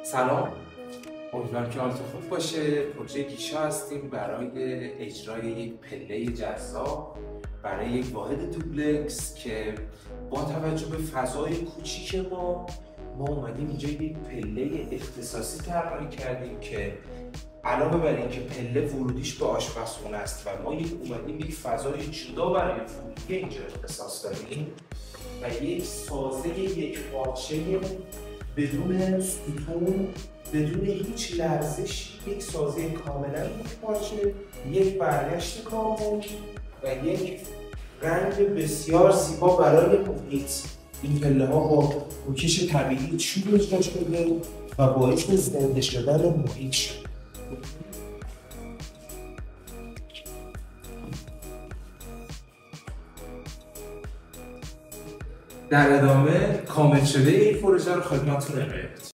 سلام، امیدوارم که حالتون خوب باشه. پروژه گیشا هستیم برای اجرای یک پله جذاب برای یک واحد دوبلکس که با توجه به فضای کوچیک ما اومدیم اینجا یک پله اختصاصی طراحی کردیم که علاوه بر اینکه پله ورودیش به آشپزخونه است و ما اومدیم یک فضای جدا برای ورودی اینجا اختصاص داریم و یک سازه یک پارچه بدون ستون، بدون هیچ لرزشی، یک سازه کاملا یک پارچه، یک برگشت کامل و یک رنگ بسیار زیبا برای محیط. این پله ها با روکش طبیعی چوب اجرا شده و باعث زنده شدن محیط شد. در ادامه کامل شده این پروژه رو خدمتتون ارائه می‌دیم.